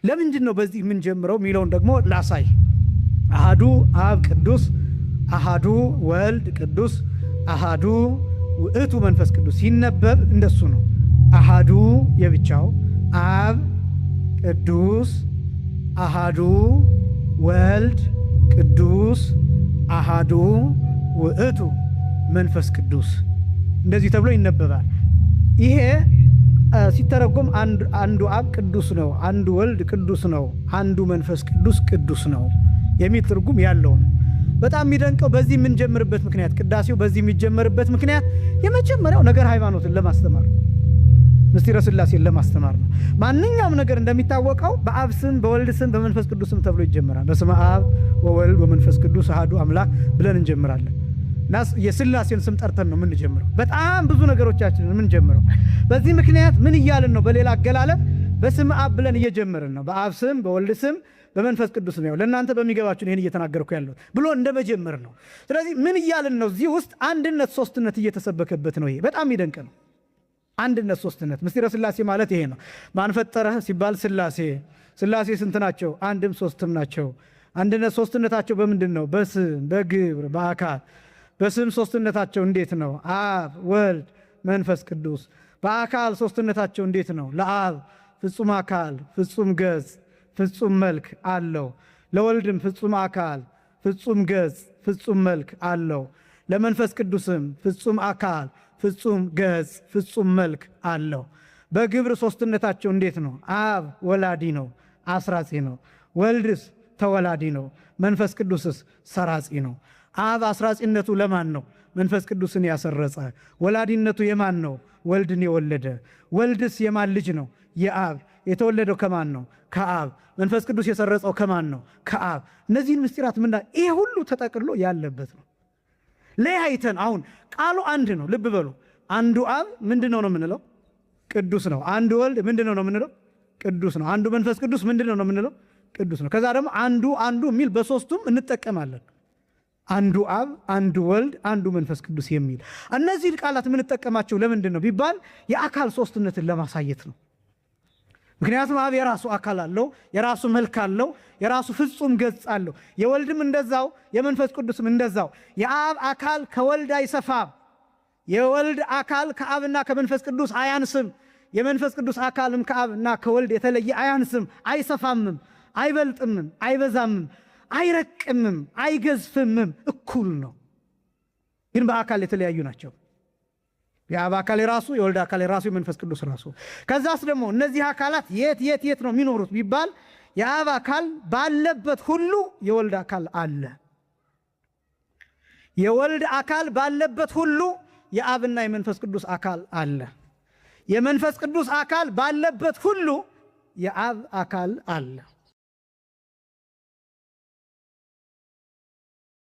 ለምንድነው በዚህ ምን ጀምረው ሚለውን ደግሞ ላሳይ አሃዱ አብ ቅዱስ አሃዱ ወልድ ቅዱስ አሃዱ ውእቱ መንፈስ ቅዱስ ሲነበብ እንደሱ ነው አሃዱ የብቻው አብ ቅዱስ አሃዱ ወልድ ቅዱስ አሃዱ ውእቱ መንፈስ ቅዱስ እንደዚህ ተብሎ ይነበባል ይሄ ሲተረጎም አንዱ አብ ቅዱስ ነው አንዱ ወልድ ቅዱስ ነው አንዱ መንፈስ ቅዱስ ነው የሚል ትርጉም ያለው ነው በጣም የሚደንቀው በዚህ ምን ጀምርበት ምክንያት ቅዳሴው በዚህ የሚጀመርበት ምክንያት የመጀመሪያው ነገር ሃይማኖትን ለማስተማር ምስጢረ ሥላሴን ለማስተማር ነው ማንኛውም ነገር እንደሚታወቀው በአብ ስም በወልድ ስም በመንፈስ ቅዱስ ስም ተብሎ ይጀምራል በስመ አብ ወወልድ ወመንፈስ ቅዱስ አሐዱ አምላክ ብለን እንጀምራለን ናስ የሥላሴን ስም ጠርተን ነው ምን ጀምረው በጣም ብዙ ነገሮቻችንን ምን ጀምረው በዚህ ምክንያት ምን ይያልን ነው በሌላ አገላለጥ በስመ አብ ብለን እየጀመርን ነው በአብ ስም በወልድ ስም በመንፈስ ቅዱስ ነው ለእናንተ በሚገባችሁ ይሄን እየተናገርኩ ያለው ብሎ እንደመጀመር ነው ስለዚህ ምን ይያልን ነው እዚህ ውስጥ አንድነት ሶስትነት እየተሰበከበት ነው ይሄ በጣም ይደንቅ ነው አንድነት ሶስትነት ምስጢረ ሥላሴ ማለት ይሄ ነው ማን ፈጠረህ ሲባል ሥላሴ ስንት ናቸው አንድም ሶስትም ናቸው አንድነት ሶስትነታቸው በምንድነው በስም በግብር በአካል በስም ሶስትነታቸው እንዴት ነው አብ ወልድ መንፈስ ቅዱስ በአካል ሶስትነታቸው እንዴት ነው ለአብ ፍጹም አካል ፍጹም ገጽ ፍጹም መልክ አለው ለወልድም ፍጹም አካል ፍጹም ገጽ ፍጹም መልክ አለው ለመንፈስ ቅዱስም ፍጹም አካል ፍጹም ገጽ ፍጹም መልክ አለው በግብር ሶስትነታቸው እንዴት ነው አብ ወላዲ ነው አስራጺ ነው ወልድስ ተወላዲ ነው መንፈስ ቅዱስስ ሰራጺ ነው አብ አስራጺነቱ ለማን ነው መንፈስ ቅዱስን ያሰረጸ ወላዲነቱ የማን ነው ወልድን የወለደ ወልድስ የማን ልጅ ነው የአብ የተወለደው ከማን ነው ከአብ መንፈስ ቅዱስ የሰረጸው ከማን ነው ከአብ እነዚህን ምስጢራት ምንዳ ይሄ ሁሉ ተጠቅሎ ያለበት ነው ለያይተን አሁን ቃሉ አንድ ነው ልብ በሉ አንዱ አብ ምንድነው ነው የምንለው ቅዱስ ነው አንዱ ወልድ ምንድነው ነው የምንለው ቅዱስ ነው አንዱ መንፈስ ቅዱስ ምንድነው ነው የምንለው ቅዱስ ነው ከዛ ደግሞ አንዱ የሚል በሶስቱም እንጠቀማለን አንዱ አብ አንዱ ወልድ አንዱ መንፈስ ቅዱስ የሚል እነዚህ ቃላት የምንጠቀማቸው ለምንድን ነው ቢባል የአካል ሶስትነትን ለማሳየት ነው ምክንያቱም አብ የራሱ አካል አለው የራሱ መልክ አለው የራሱ ፍጹም ገጽ አለው የወልድም እንደዛው የመንፈስ ቅዱስም እንደዛው የአብ አካል ከወልድ አይሰፋም የወልድ አካል ከአብና ከመንፈስ ቅዱስ አያንስም የመንፈስ ቅዱስ አካልም ከአብና ከወልድ የተለየ አያንስም አይሰፋምም አይበልጥምም አይበዛምም አይረቅምም አይገዝፍምም እኩል ነው ግን በአካል የተለያዩ ናቸው የአብ አካል የራሱ የወልድ አካል የራሱ የመንፈስ ቅዱስ ራሱ ከዛስ ደግሞ እነዚህ አካላት የት ነው የሚኖሩት ቢባል የአብ አካል ባለበት ሁሉ የወልድ አካል አለ የወልድ አካል ባለበት ሁሉ የአብና የመንፈስ ቅዱስ አካል አለ የመንፈስ ቅዱስ አካል ባለበት ሁሉ የአብ አካል አለ